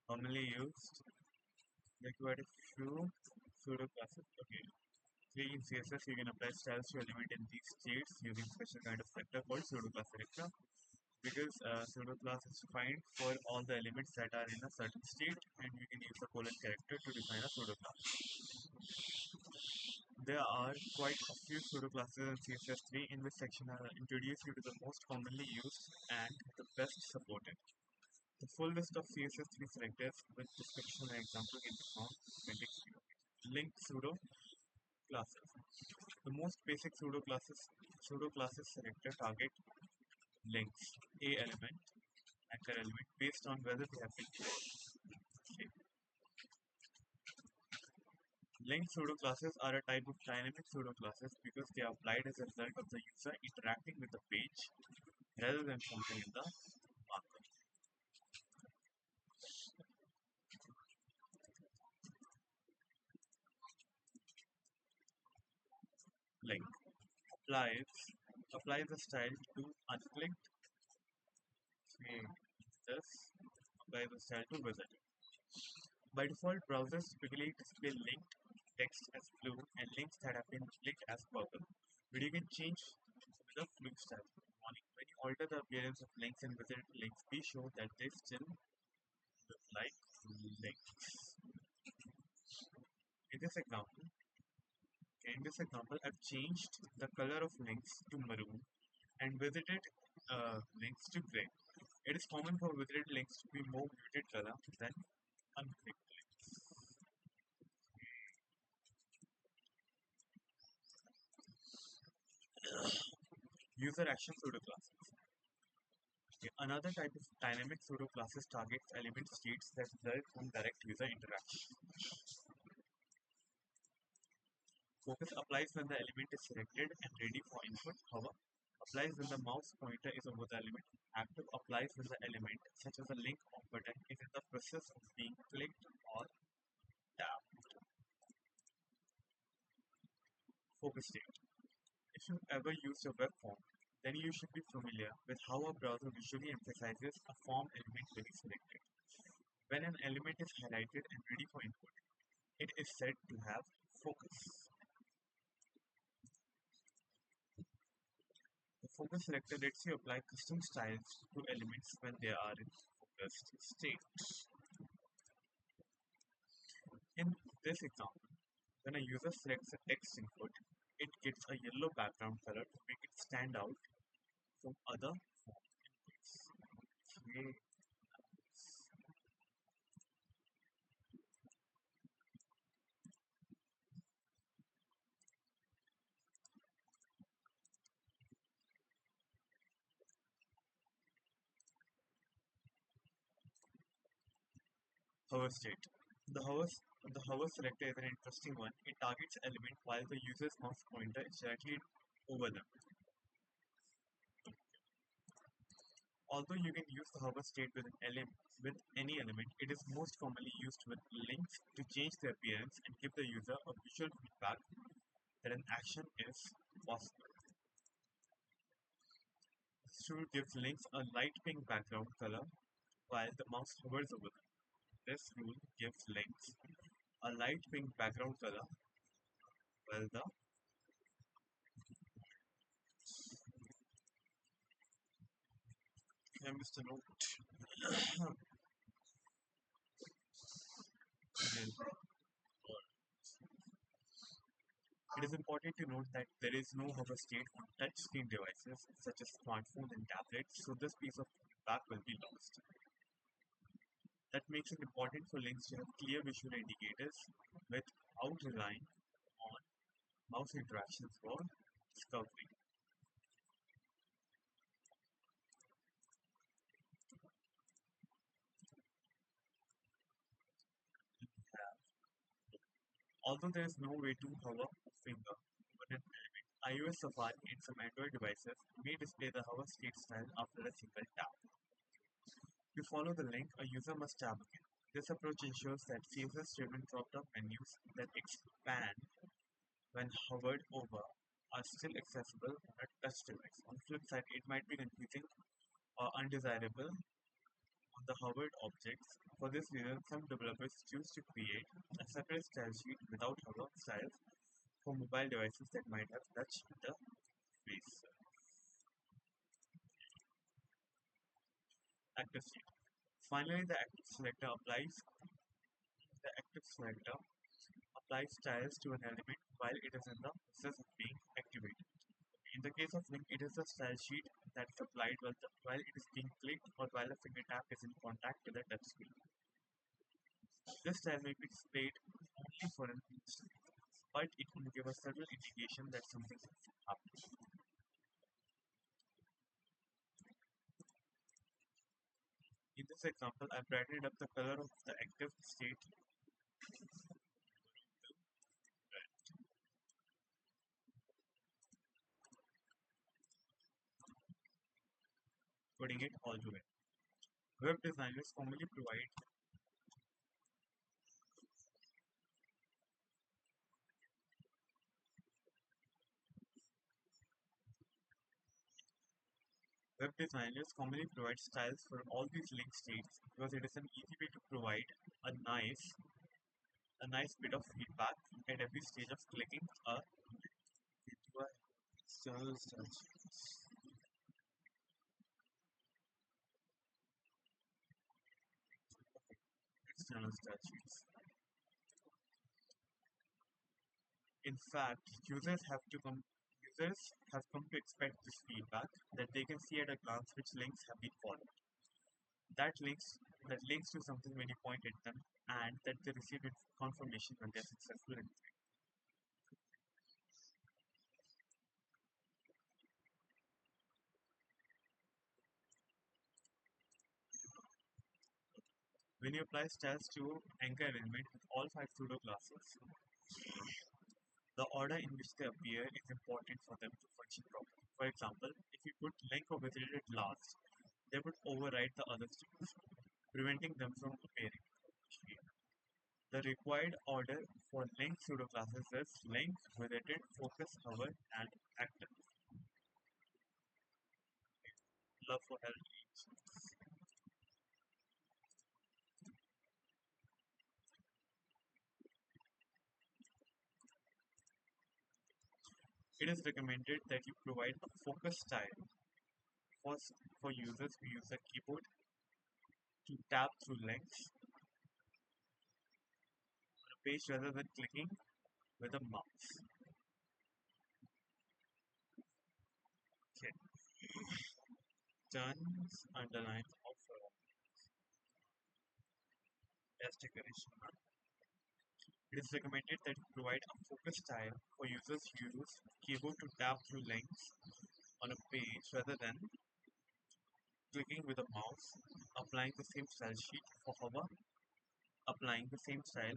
Commonly used, there are quite a few pseudo classes. Okay. Three in CSS, you can apply styles to element in these states using special kind of selector called pseudo class selector. Because pseudo class is defined for all the elements that are in a certain state, and you can use the colon character to define a pseudo class. There are quite a few pseudo classes in CSS3. In this section, I will introduce you to the most commonly used and the best supported. The full list of CSS3 selectors with description and example can be found in appendix 0. Linked pseudo classes. The most basic pseudo classes selector target links a element, anchor element, based on whether they have been created. Okay. Linked pseudo classes are a type of dynamic pseudo classes because they are applied as a result of the user interacting with the page rather than something in the markup. Link applies applies the style to unclicked. Okay, this applies the style to visitor. By default, browsers typically display linked text as blue and links that have been clicked as purple. But you can change with a blue style. When you alter the appearance of links and visitor links, be sure that they still look like links. In this example, I've changed the color of links to maroon and visited links to gray. It is common for visited links to be more muted color than unclicked links. User action pseudo classes. Okay, another type of dynamic pseudo classes targets element states that result from direct user interaction. Focus applies when the element is selected and ready for input. Hover applies when the mouse pointer is over the element. Active applies when the element, such as a link or button, is in the process of being clicked or tapped. Focus state. If you've ever used a web form, then you should be familiar with how a browser visually emphasizes a form element when selected. When an element is highlighted and ready for input, it is said to have focus. The focus selector lets you apply custom styles to elements when they are in focused state. In this example, when a user selects a text input, it gets a yellow background color to make it stand out from other form inputs. Okay. Hover state. The hover selector is an interesting one. It targets element while the user's mouse pointer is directly over them. Although you can use the hover state with any element, it is most commonly used with links to change their appearance and give the user a visual feedback that an action is possible. This tool gives links a light pink background color while the mouse hovers over them. This rule gives links a light pink background color while the I missed a note. Again, it is important to note that there is no hover state on touchscreen devices such as smartphones and tablets, so this piece of feedback will be lost. That makes it important for links to have clear visual indicators without relying on mouse interactions for discovery. Although there is no way to hover a finger over an element, iOS Safari and some Android devices may display the hover state style after a single tap. To follow the link, a user must tab again. This approach ensures that CSS-driven drop-down menus that expand when hovered over are still accessible on a touch device. On the flip side, it might be confusing or undesirable on the hovered objects. For this reason, some developers choose to create a separate style sheet without hover styles for mobile devices that might have touch interface. Active state. Finally, the active selector applies styles to an element while it is in the process of being activated. In the case of link, it is the style sheet that is applied while it is being clicked or while a finger tap is in contact with the touch screen. This style may be displayed only for an instant, but it can give a subtle indication that something is happening. In this example, I brightened up the color of the active state putting it all together. Web designers commonly provide styles for all these link states because it is an easy way to provide a nice bit of feedback at every stage of clicking into a external style sheet. External style sheets. In fact, users have come to expect this feedback that they can see at a glance which links have been followed. That links to something when you point at them, and that they receive confirmation when they are successful in it. When you apply styles to anchor element with all five pseudo classes, the order in which they appear is important for them to function properly. For example, if you put link or visited last, they would override the other states, preventing them from appearing. The required order for link pseudoclasses is link, visited, focus, hover, and active. Love for health. It is recommended that you provide a focus style first for users who use a keyboard to tap through links on a page rather than clicking with a mouse. Okay. Turns underlines of test decoration. It is recommended that you provide a focus style for users who use keyboard to tap through links on a page rather than clicking with a mouse. Applying the same style sheet for hover, applying the same style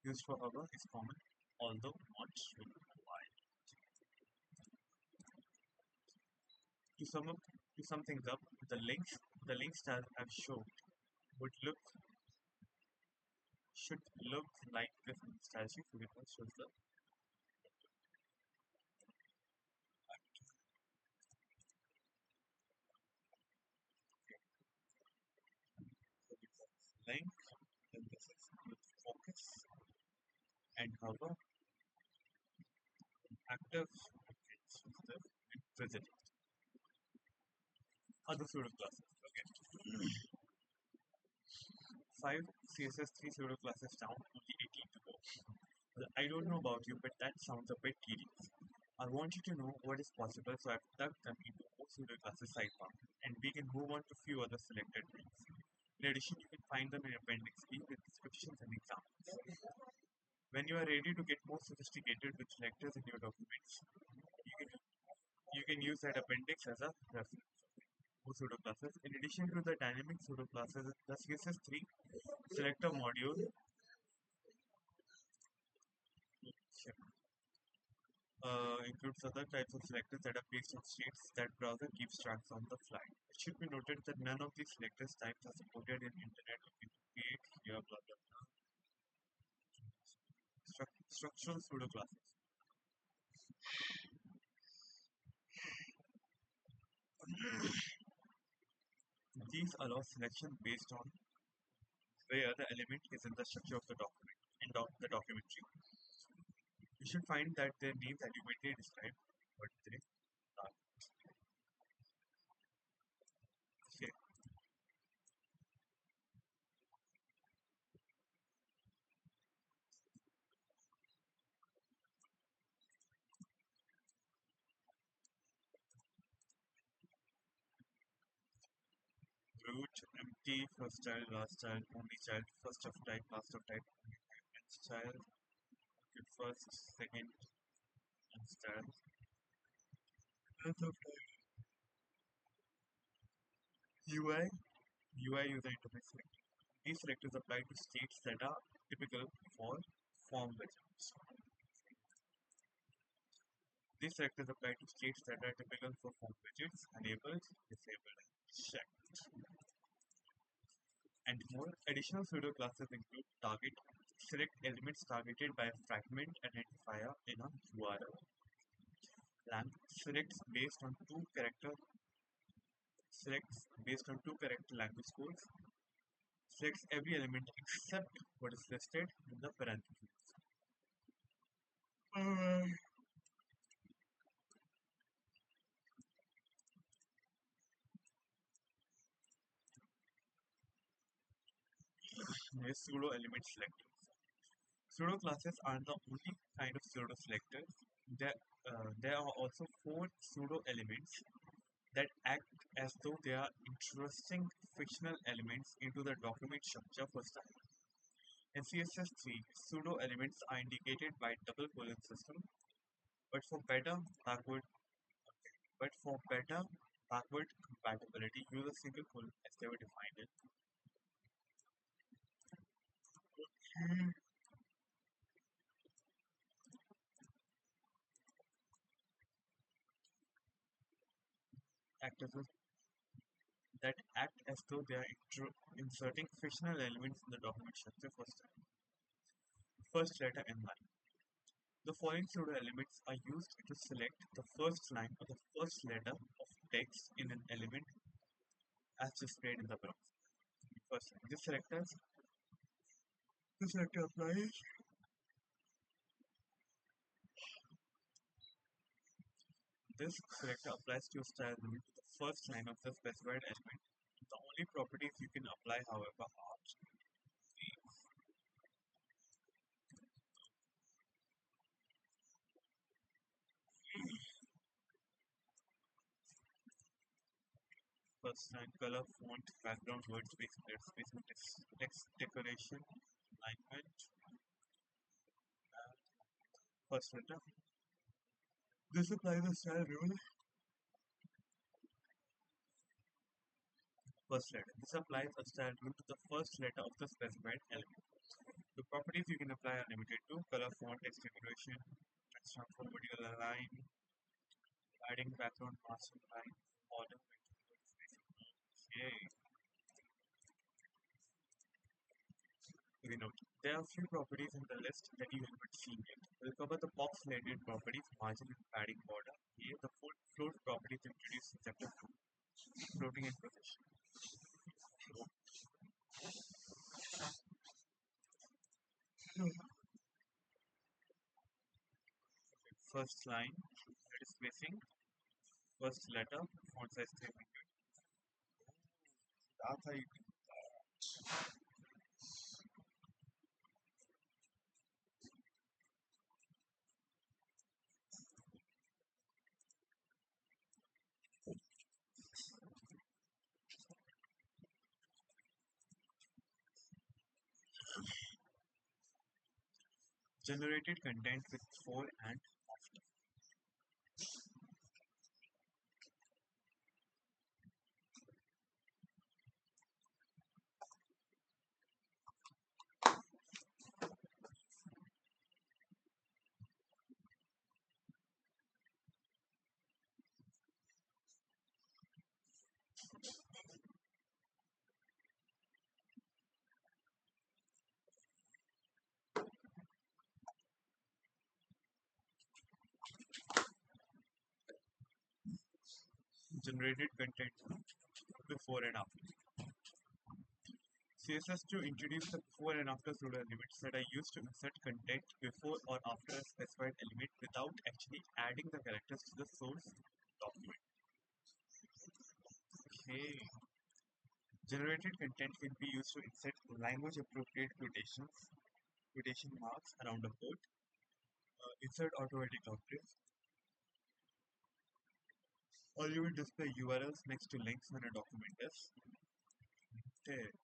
used for hover is common, although not required. To sum up, to sum things up, the link style I've showed would look should look like this style sheet. So it shows the link, then this is with focus and hover, active, and present. Other pseudo classes. Okay. 5 CSS3 pseudo classes down, only 18 to go. Well, I don't know about you, but that sounds a bit tedious. I want you to know what is possible, so I've tucked them into more pseudo classes sidebar, and we can move on to few other selected things. In addition, you can find them in Appendix B with descriptions and examples. When you are ready to get more sophisticated with selectors in your documents, you can you can use that appendix as a reference for pseudo classes. In addition to the dynamic pseudo classes, the CSS3 selector module includes other types of selectors that are based on states that browser keeps tracks on the fly. It should be noted that none of these selectors types are supported in Internet Create here, blah blah blah. Structural pseudo classes. These allow selection based on where the element is in the structure of the document in the documentary. You should find that their names adequately describe what they are. Okay. Root, empty, first child, last child, only child, first of type, last of type, nth child, okay, first, second, nth child, nth of type. UI user interface selector. These selectors apply to states that are typical for form widgets. These selectors apply to states that are typical for form widgets, enabled, disabled, and checked. And more additional pseudo classes include target, select elements targeted by a fragment identifier in a URL. Selects based on two character language codes. Selects every element except what is listed in the parentheses. Pseudo element selectors. Pseudo classes are the only kind of pseudo selectors. There are also four pseudo elements that act as though they are interesting fictional elements into the document structure for style. In CSS3, pseudo elements are indicated by double colon system, but for better backward backward compatibility, use a single colon as they were defined in. Actors that act as though they are inserting fictional elements in the document structure for style. First letter in line. The following pseudo elements are used to select the first line or the first letter of text in an element as displayed in the browser. First, this selector applies. This selector applies to a style element to the first line of the specified element. The only properties you can apply, however, are first line color, font, background, word space, spacing, text decoration, alignment, first letter. This applies the style rule. First letter. This applies a style rule to the first letter of the specified element. The properties you can apply are limited to color, font, text decoration, text transform, vertical align, adding background, mask line, border, spacing. Okay. Okay, note. There are few properties in the list that you haven't seen yet. We'll cover the box-related properties, margin and padding border. Here, the float properties introduced in chapter 2, floating in position. First line, that is spacing. First letter, font size 300. That's how you can generated content with before and after. Generated content before and after. CSS2 introduced the before and after pseudo elements that are used to insert content before or after a specified element without actually adding the characters to the source document. Okay. Generated content can be used to insert language appropriate quotation marks around a quote, insert automatic octaves, or even display URLs next to links when a document is tagged.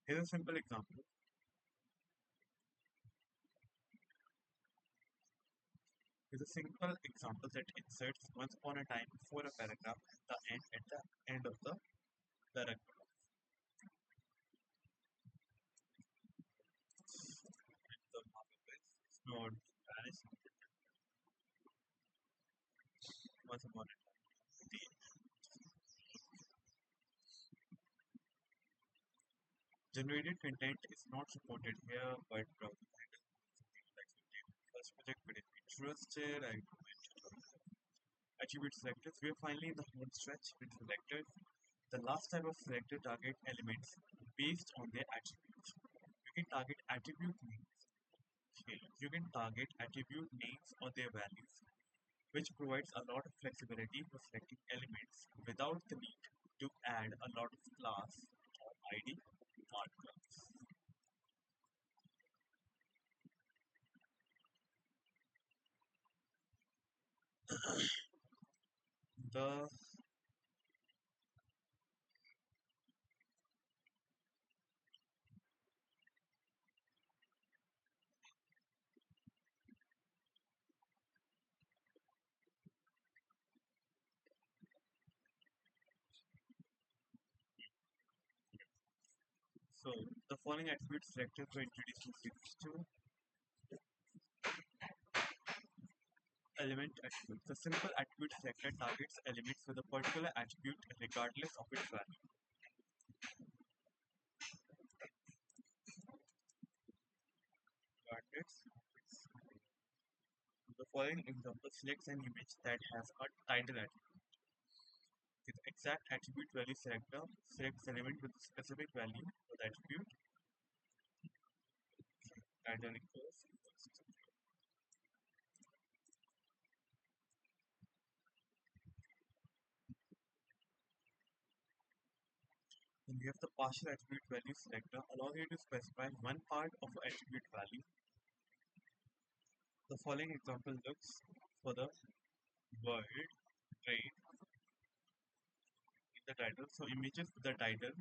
Here's a simple example. Here's a simple example that inserts once upon a time before a paragraph at the end of the paragraph. The markup is not Spanish once upon a time. The generated content is not supported here, but browser handles something like first project would be interested. I mentioned attribute selectors. We are finally in the home stretch with selectors. The last type of selector target elements based on their attributes. You can target attribute names. Okay. You can target attribute names or their values, which provides a lot of flexibility for selecting elements without the need to add a lot of class or ID markups. The so the following attribute selectors were introduced in Series 2. Element attribute. The simple attribute selector targets elements with a particular attribute regardless of its value. Regardless of its value. The following example selects an image that has a title attribute. The exact attribute value selector selects element with a specific value for the attribute. Title equals to. Then we have the partial attribute value selector, allows you to specify one part of an attribute value. The following example looks for the word trade in the title. So images with the title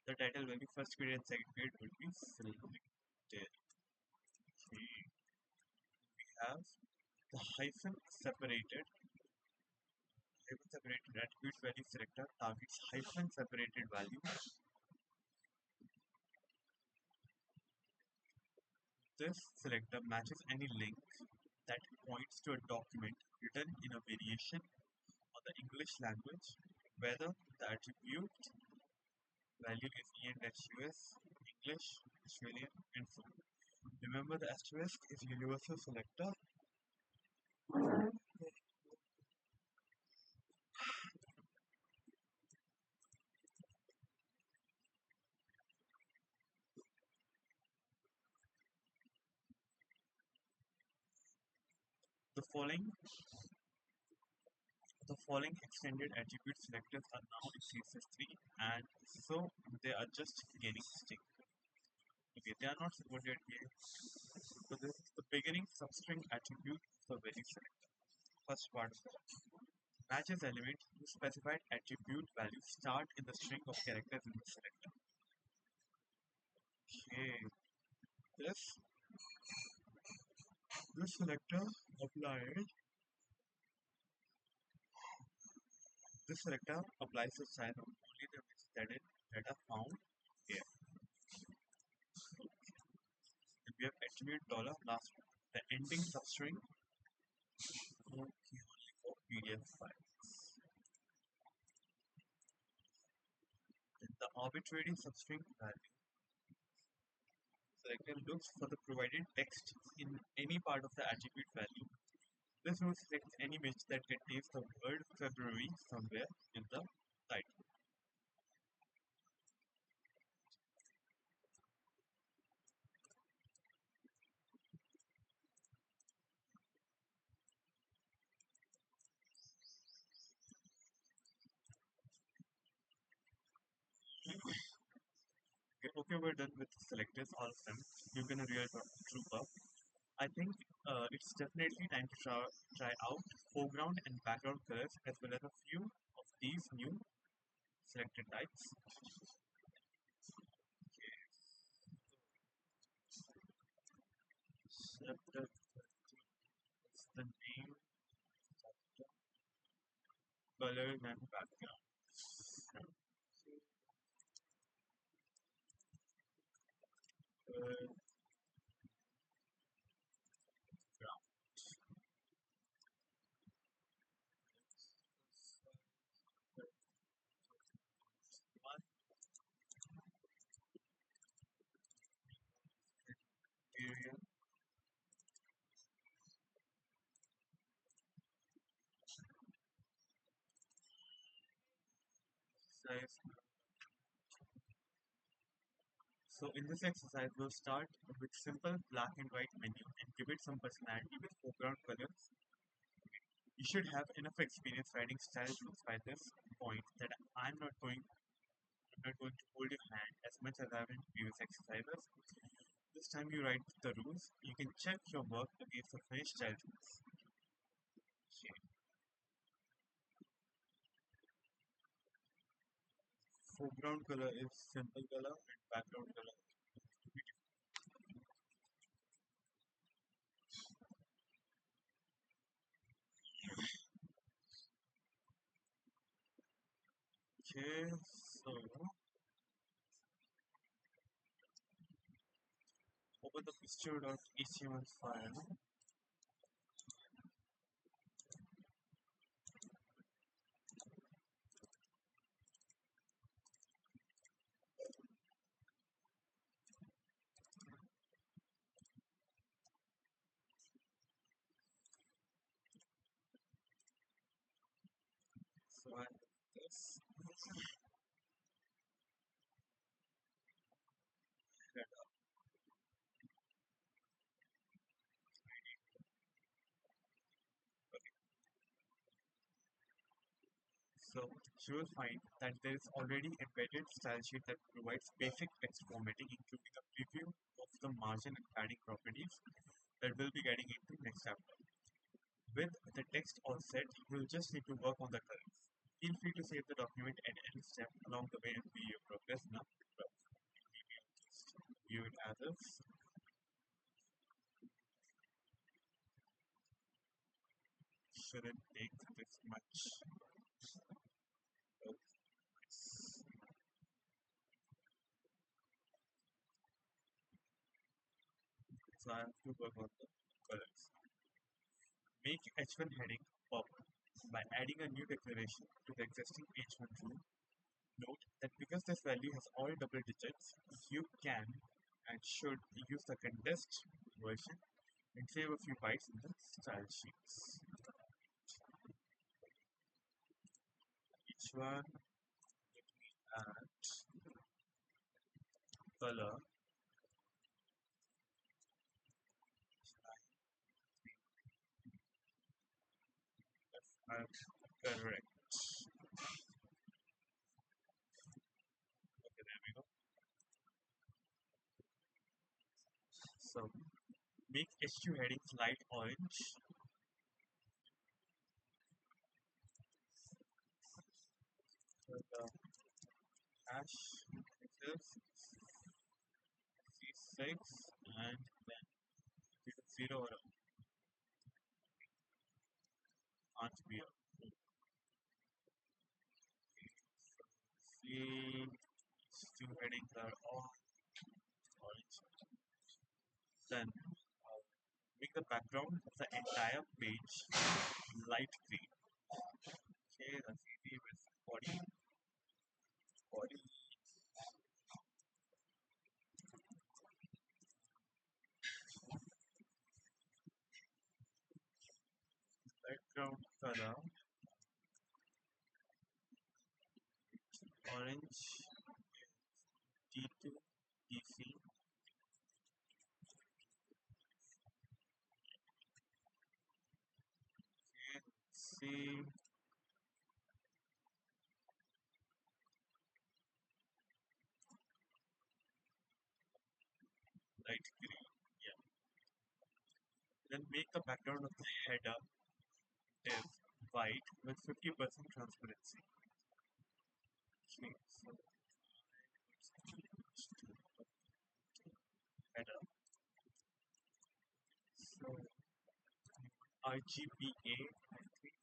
value first period and second period will be selected. Okay. We have the hyphen separated attribute value selector targets hyphen separated value. This selector matches any link that points to a document written in a variation of the English language, whether the attribute value is EN-US, English, Australian, and so on. Remember, the asterisk is universal selector. The following extended attribute selectors are now in CSS3, and so they are just gaining string. Okay, they are not supported here. So this is the beginning substring attribute for value selector. First part of it. Matches element whose specified attribute values start in the string of characters in the selector. Okay, this selector applied. This selector applies to style on only the bits that are found here. Then we have attribute dollar last one. The ending substring only for PDF files. Then the arbitrary substring value selector looks for the provided text in any part of the attribute value. This rule selects any image that contains the word February somewhere in the title. Okay, we're done with the selectors, all of them. You've been a real trooper. I think it's definitely time to try out foreground and background colors as well as a few of these new selected types. Chapter is the name, colors and background. Uh, one area size. So in this exercise, we'll start with simple black and white menu and give it some personality with foreground colors. You should have enough experience writing style rules by this point that I'm not going to hold your hand as much as I've in previous exercises. This time you write the rules, you can check your work against the finished style rules. Okay. Foreground color is simple color and background color is okay. So open the picture.html file. So I have this header. So you will find that there is already embedded style sheet that provides basic text formatting, including a preview of the margin and padding properties that we'll be getting into next chapter. With the text all set, you'll just need to work on the colors. Feel free to save the document at any step along the way and view your progress now. Maybe I'll just view it as is. Shouldn't take this much. So I have to work on the colors. Make H1 heading pop by adding a new declaration to the existing H1 rule. Note that because this value has all double digits, you can and should use the condensed version and save a few bytes in the style sheets. Each one add color as correct. Okay, there we go. So make H2 headings light orange. So the hash is C6 and then 0 or can't be a C. Two headings are all orange. Then make the background of the entire page light green. Okay, that's easy with body, background color, orange, D2, DC, C, light green. Yeah. Then make the background of the header div white with 50% transparency. Okay, so header. So RGBA, I think,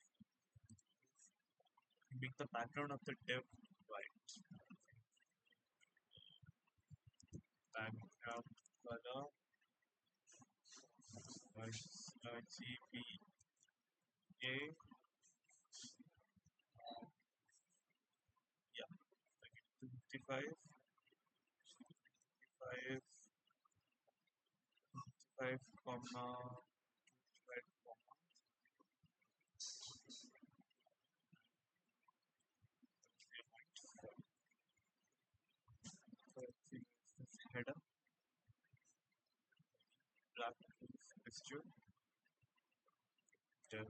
make the background of the div white. Background color RGBA, 55, 5, 5, comma, 5, comma, header, black texture, div.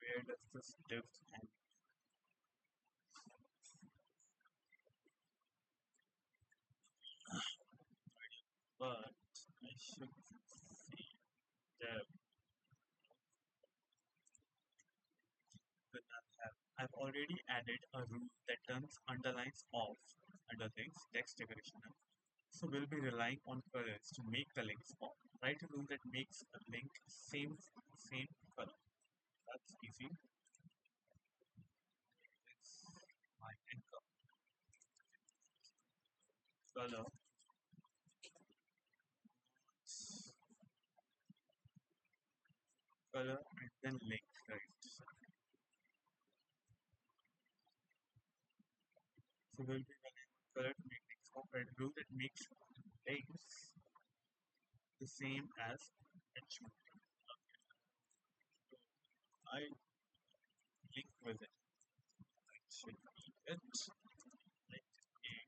Where does this div end? But I should see div with have. I've already added a rule that turns underlines off under links text decoration. So we'll be relying on colors to make the links pop. Write a rule that makes a link same color. That's easy. It's my anchor color color and then link, right? So we'll be running on color to make links pop. Write a rule that makes links the same as h. So I link with it. That should be it. Like a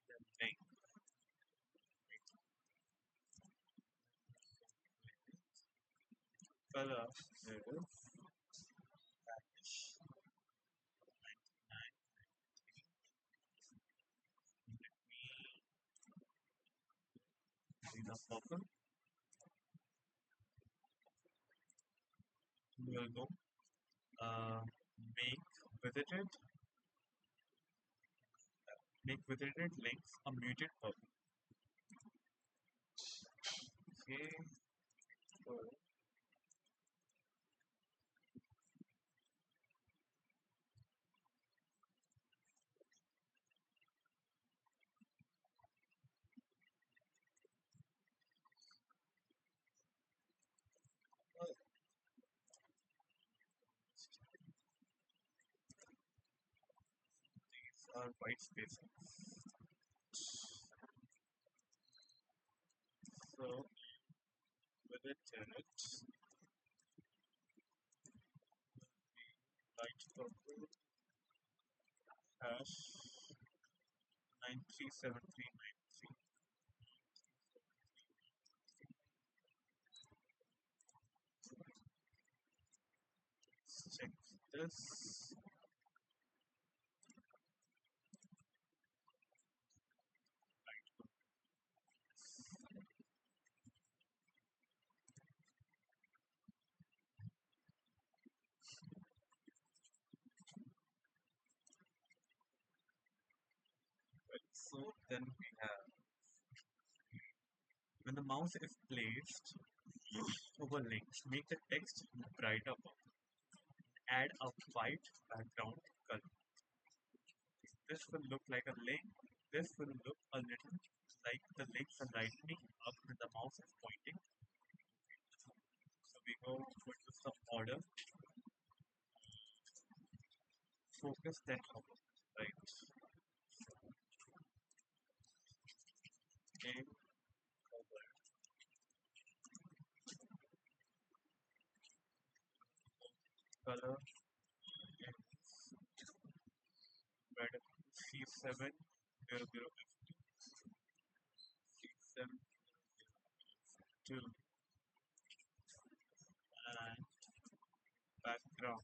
then link. Color is Spanish 99. Let me clean up purple. We'll go make visited make visited links a muted purple. Okay, so these are white spaces. So visited light purple hash 937393. Let's check this. So then we have when the mouse is placed over links, make the text brighter. Add a white background color. This will look like a link. This will look a little like the links are lightening up when the mouse is pointing. So we go to some order, focus, then hover. Right. Name, hover, color, and red C7 00 C7 2 and background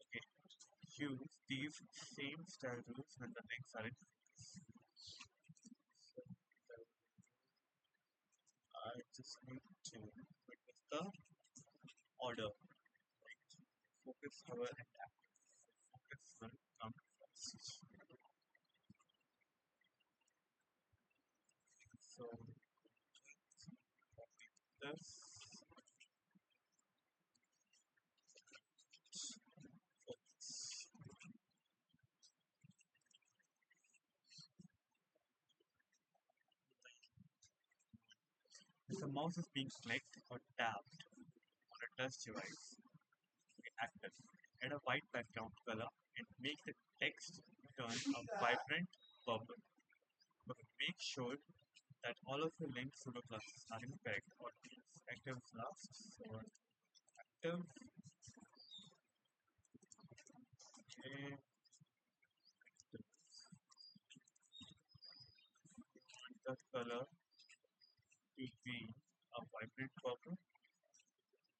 okay, use these same style rules when the links are in place. So I just need to witness the order. Right? Focus, hover, and active. Focus will come first. So copy this. Focus. If the mouse is being clicked or tapped on a touch device, active. Add a white background color and make the text turn a vibrant purple. But make sure that all of your linked pseudo classes are in correct order. Active last, so active, and the color to be a vibrant purple.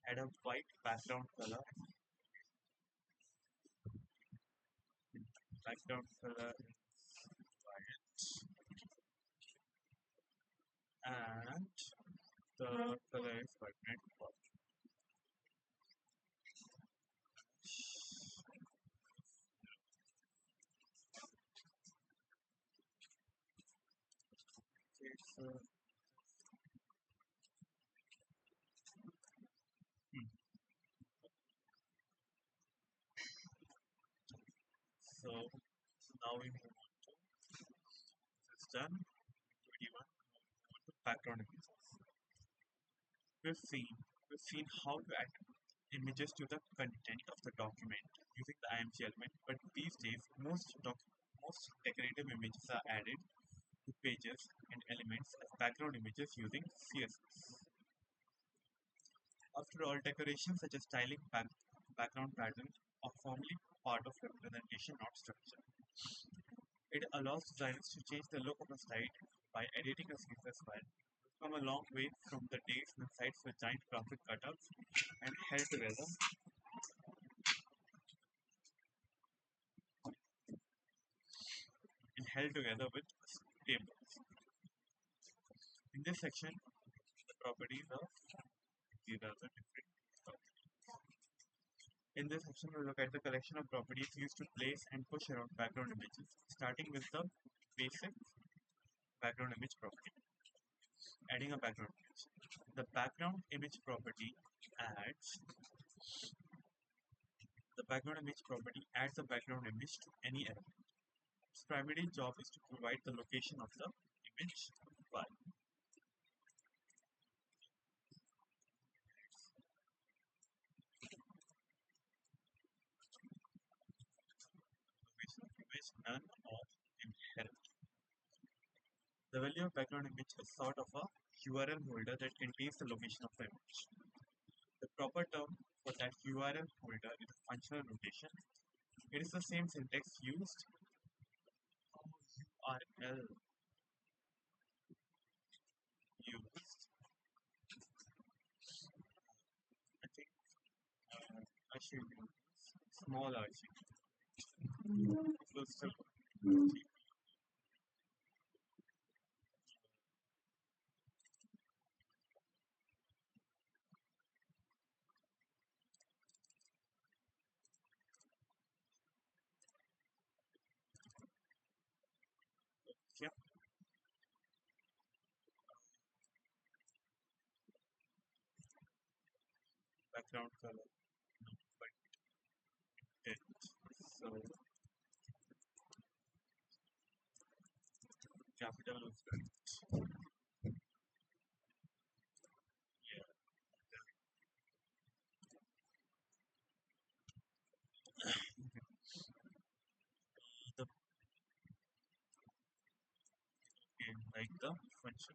Add a white background color. Background color is white, and the color is vibrant purple. Okay, hmm, so now we move on to this is done. 21. Background images. We've seen we've seen how to add images to the content of the document using the IMG element, but these days most decorative images are added to pages and elements as background images using CSS. After all, decorations such as background patterns are formally part of representation, not structure. It allows designers to change the look of a site by editing a CSS file. We've come a long way from the days when sites were giant graphic cutouts and held together with tables. In this section, the properties of these are the different properties. In this section, we'll look at the collection of properties used to place and push around background images, starting with the basic background image property. Adding a background image. The background image property adds the background image property adds a background image to any element. Its primary job is to provide the location of the image file. Location of image none of inherit. The value of background image is sort of a URL holder that contains the location of the image. The proper term for that URL holder is a functional notation. It is the same syntax used URL used. I think I should use small arching. So still yeah, background color. No, but it. So capital is right. Yeah. The like the function.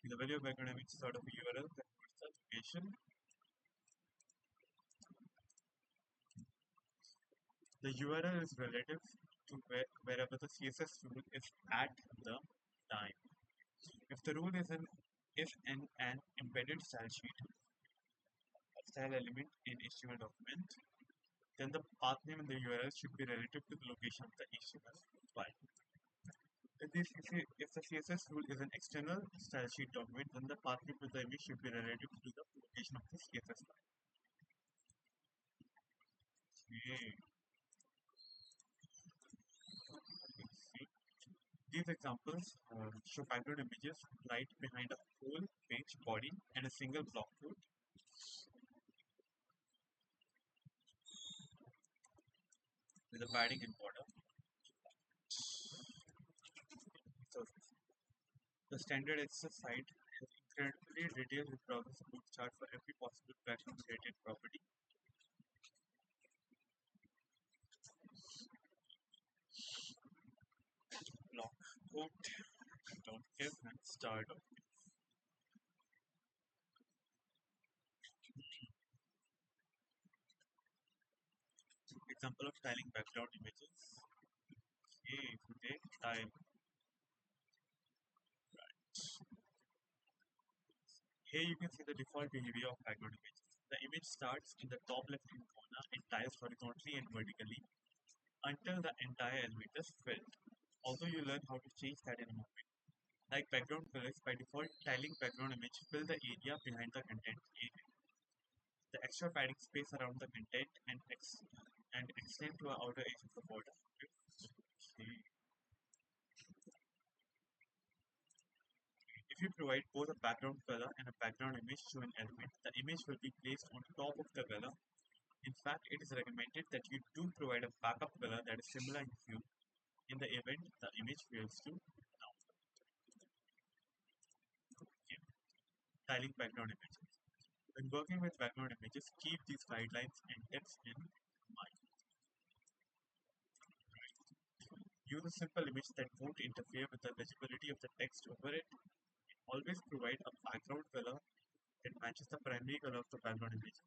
The value of background image is sort of a URL that puts the location. The URL is relative to wherever the CSS rule is at the time. If the rule is in is an embedded style sheet, a style element in HTML document, then the path name in the URL should be relative to the location of the HTML file. If the CSS rule is an external style sheet document, then the path name with the image should be relative to the location of the CSS file. Okay. See. These examples show background images right behind a whole page body and a single block code with a padding and border. So the standard access site has incredibly detailed browser support chart for every possible background related property. Block code, don't give and start. Example of tiling background images. Okay, if you take tile, here you can see the default behavior of background images. The image starts in the top left hand corner and tiles horizontally and vertically until the entire element is filled. Although you learn how to change that in a moment. Like background colors, by default, tiling background image fill the area behind the content area. The extra padding space around the content and extend to the outer edge of the border. Okay. If you provide both a background color and a background image to an element, the image will be placed on top of the color. In fact, it is recommended that you do provide a backup color that is similar in hue in the event the image fails to download. Okay. Tiling background images. When working with background images, keep these guidelines and tips in mind. Use a simple image that won't interfere with the legibility of the text over it. Always provide a background color that matches the primary color of the background images.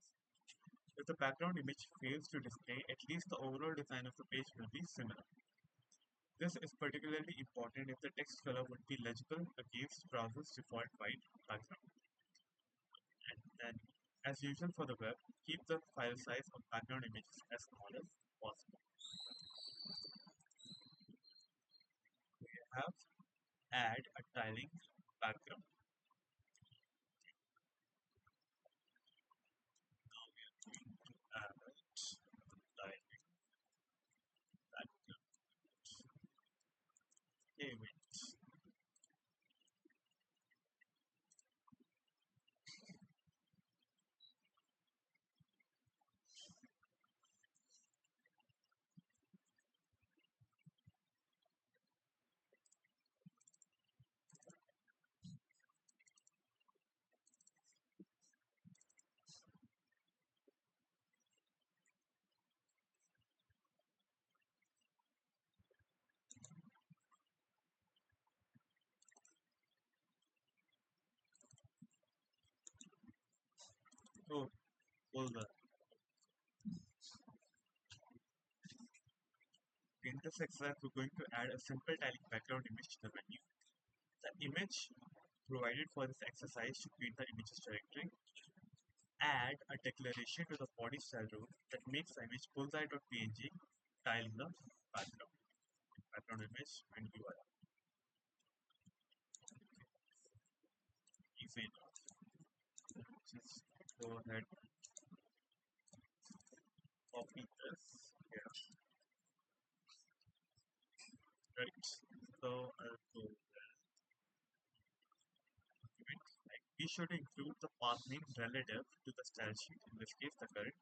If the background image fails to display, at least the overall design of the page will be similar. This is particularly important if the text color would be legible against browser's default white background. And then, as usual for the web, keep the file size of background images as small as possible. We have add a tiling background. Now we are going to add tiling background image. So, all the in this exercise, we're going to add a simple tiling background image to the menu. The image provided for this exercise should be in the images directory. Add a declaration to the body style rule that makes the image bullseye.png tile in the background image and URL. Easy enough. Just go ahead, copy this here. Right. So I'll go there. Document. Like we should include the path name relative to the style sheet. In this case, the current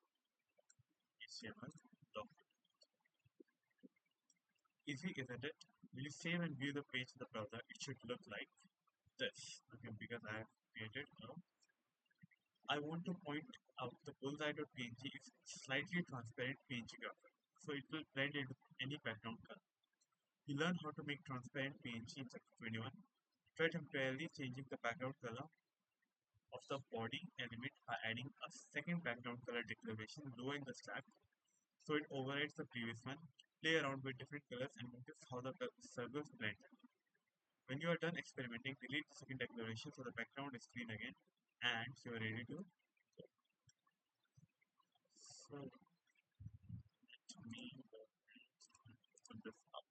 HTML document. Easy, isn't it? When you save and view the page in the browser, it should look like this. Okay, because I have created a. I want to point out the bullseye.png is slightly transparent PNG graphic, so it will blend into any background color. You learn how to make transparent PNG in Chapter 21. Try temporarily changing the background color of the body element by adding a second background color declaration low in the stack so it overrides the previous one. Play around with different colors and notice how the circles blend. When you are done experimenting, delete the second declaration so the background is clean again and you are ready to go. So let me put this up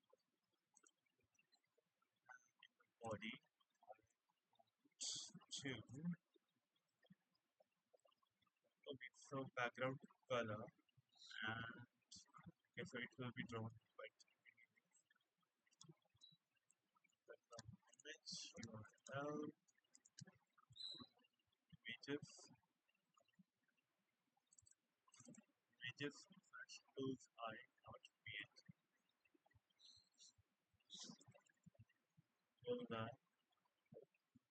body to okay, so background color and okay, so it will be drawn by background image URL images slash tools I dot png bullseye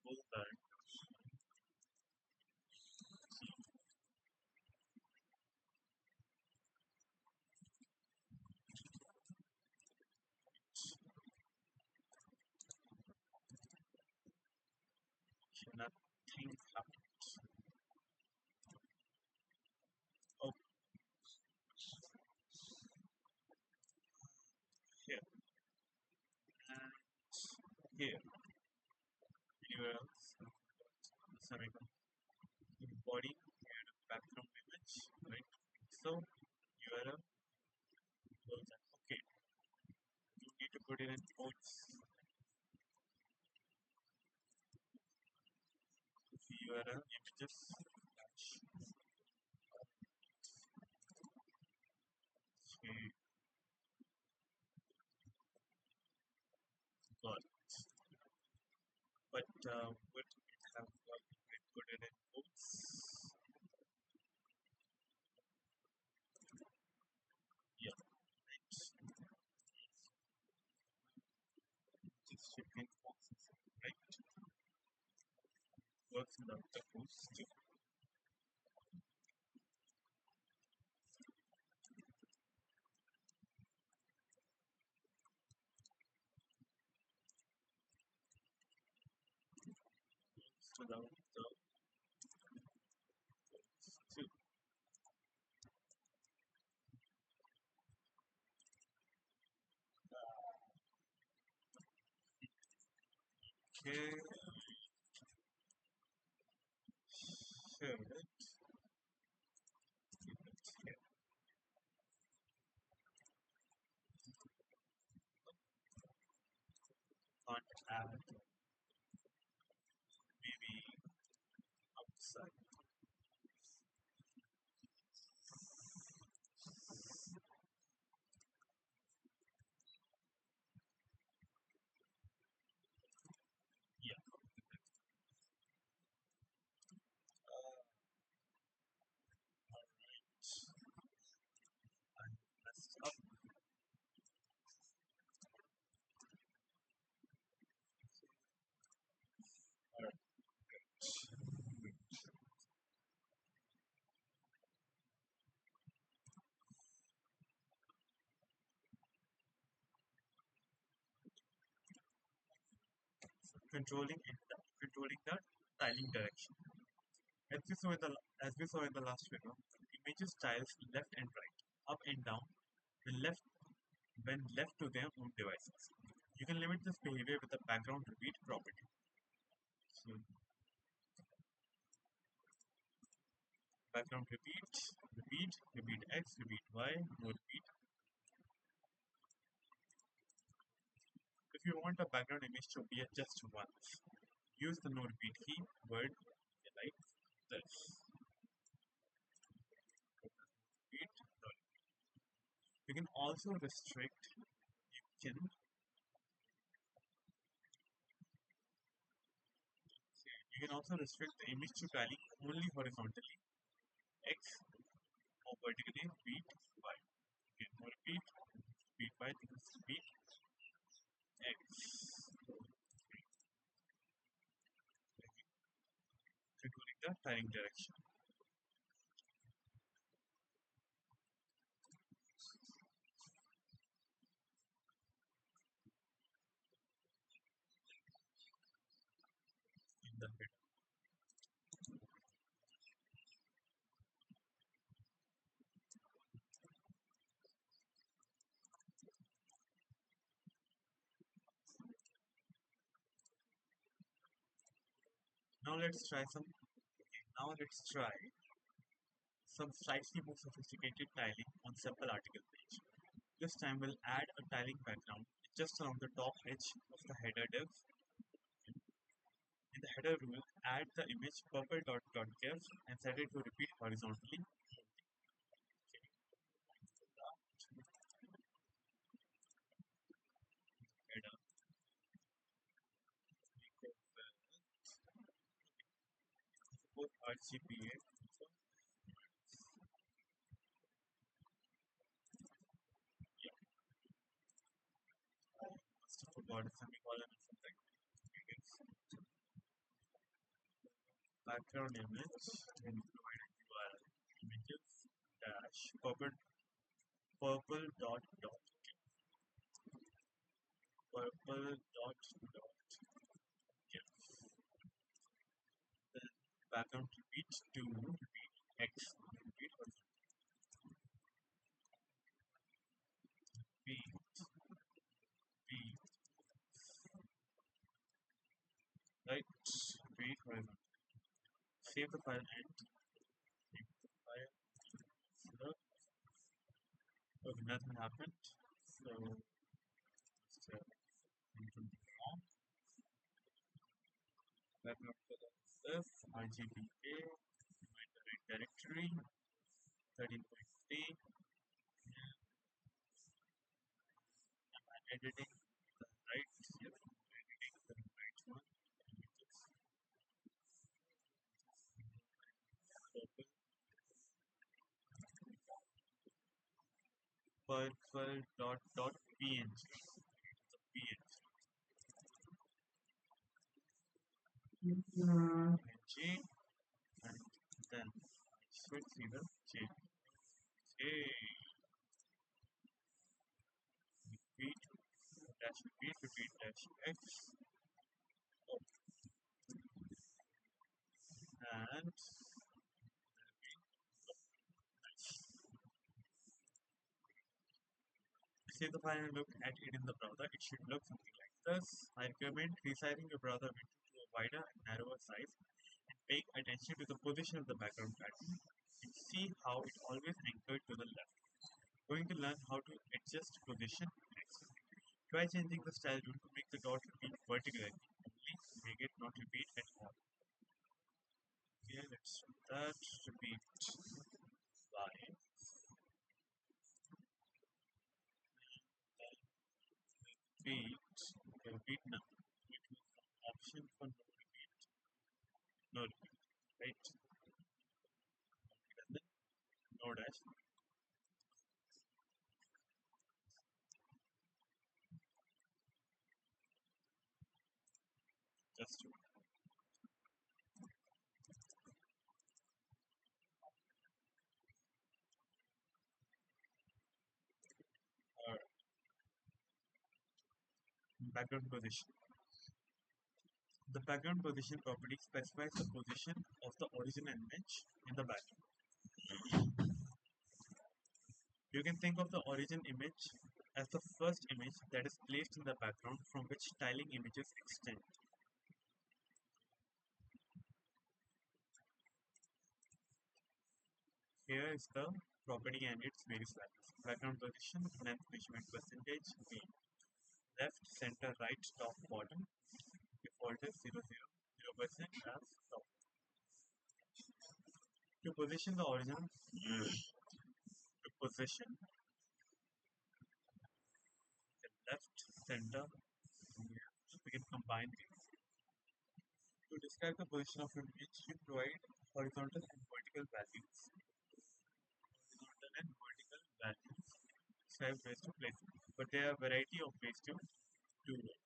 bullseye nothing happened. Oh, here and here. Anywhere else? Semicolon. Body and background image, right? So URL bullseye. Okay, you need to put it in quotes. URL images slash okay, got it. But would it have worked if I put it in quotes? Yeah, right. Just checking quotes, right? Works without the quotes too. Works without the quotes too. Okay, share it. Keep it here. Can't add maybe outside. Yeah. Alright. I messed up. Alright. So controlling the tiling direction. As we saw in the last video, images tiles left and right, up and down, when left to their own devices. You can limit this behavior with the background repeat property. So background repeat X, repeat Y, no repeat. If you want a background image to appear just once, use the no repeat keyword like this. Repeat, no repeat. You can also restrict, you can you can also restrict the image to tiling only horizontally, X or vertically, repeat Y. Again, no repeat, repeat Y, this is repeat X. Controlling the tiling direction. In the head. Now let's try some. Okay, now let's try some slightly more sophisticated tiling on simple article page. This time we'll add a tiling background just along the top edge of the header div. In the header rule, add the image purple.gif and set it to repeat horizontally. Header suppose RGBA. Yeah, must have forgot a semicolon or something. Background image and provide a URL images dash purple dot gif. Then background repeat to repeat x repeat repeat repeat right repeat horizontal. Save the file and save the file. So, okay, nothing happened. So just enter the form. Background color is RGBA. Find the right directory 13.3. I'm editing the right here. Editing the right one. Purple.png. The png. PNG and then I should see the change. Okay. Repeat dash repeat dash x. Oh. And save the file and look at it in the browser. It should look something like this. I recommend resizing your browser window to a wider and narrower size and paying attention to the position of the background pattern and see how it always anchored to the left. Going to learn how to adjust position next. Try changing the style rule to make the dot repeat vertically only, make it not repeat at all. Okay, let's do that. Repeat y. Repeat. Okay, repeat now. It was some option for no repeat. No repeat. Right? And then no dash. Just do it. Background position. The background position property specifies the position of the original image in the background. You can think of the origin image as the first image that is placed in the background from which tiling images extend. Here is the property and its various values. Background position, length measurement percentage, mean. Left, center, right, top, bottom. Default is 0% as top. To position the origin, to position the left, center, we can combine these. To describe the position of an image, you provide horizontal and vertical values. Horizontal and vertical values describe ways to place it, but there are a variety of ways to do it.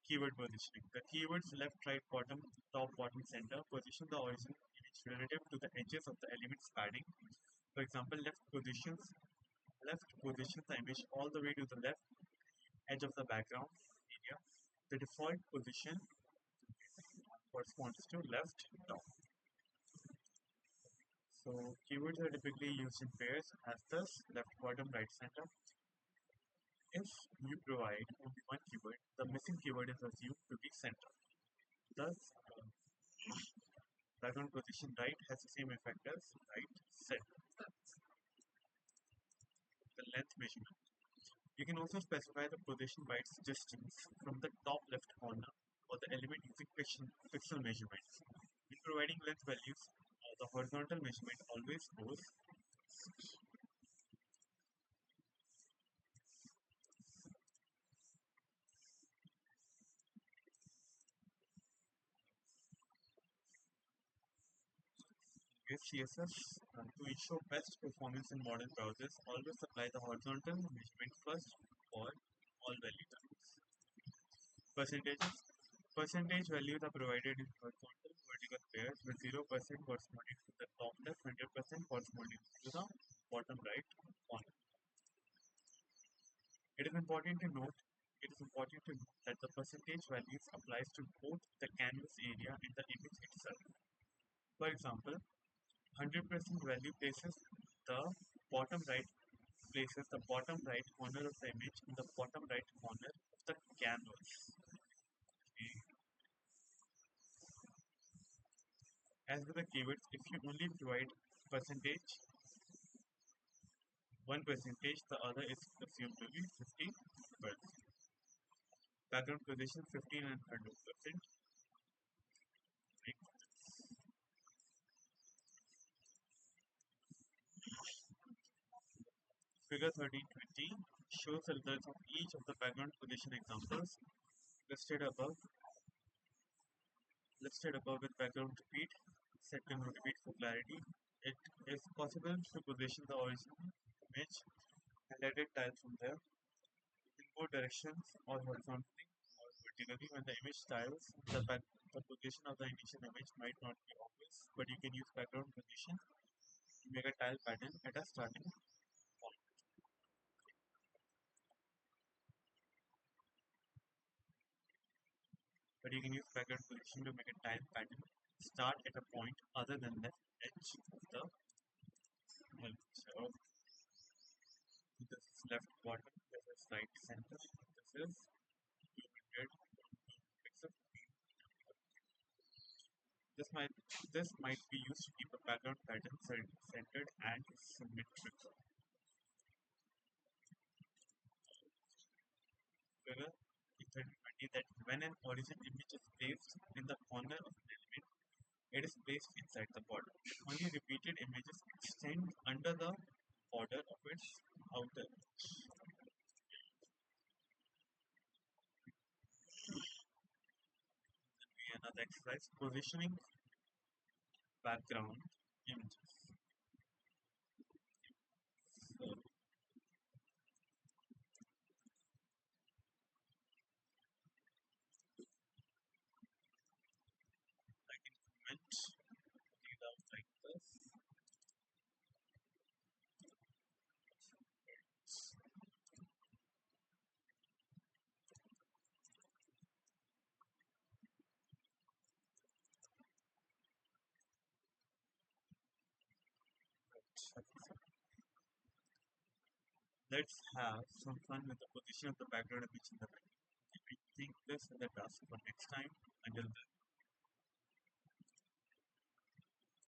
Keyword positioning. The keywords left, right, bottom, top, bottom, center position the origin image relative to the edges of the element's padding. For example, left positions the image all the way to the left edge of the background area. The default position corresponds to left top. So keywords are typically used in pairs as thus left bottom right center. If you provide only one keyword, the missing keyword is assumed to be center. Thus, background position right has the same effect as right center. The length measurement. You can also specify the position by its distance from the top left corner or the element using pixel measurements. In providing length values, the horizontal measurement always goes. With CSS, to ensure best performance in modern browsers, always apply the horizontal measurement first for all value types. Percentages. Percentage values are provided in horizontal vertical pairs with 0% corresponding to the top left, 100% corresponding to the bottom right corner. It is important to note that the percentage values applies to both the canvas area and the image itself. For example, 100% value places the bottom right corner of the image in the bottom right corner of the canvas. Okay. As with the keywords, if you only provide percentage, one percentage, the other is assumed to be 50%. Background position 15 and 100%. Figure 1320 shows the results of each of the background position examples listed above with background repeat, set to no repeat for clarity. It is possible to position the original image and let it tile from there in both directions or horizontally or vertically. When the image tiles, the position of the initial image might not be obvious, but you can use background position to make a tile pattern at a starting point. But you can use background position to make a tile pattern start at a point other than left edge of the well, so this is left bottom, this is right center, this is 200 pixels. This might this might be used to keep a background pattern centered and symmetrical. Figure 3020 that when an origin image is placed in the corner of an element, it is placed inside the border. Only repeated images extend under the border of its outer edge. Another exercise, positioning background images. So I can comment these out like this. Let's have some fun with the position of the background image in the background. I think this is the task for next time. Until then,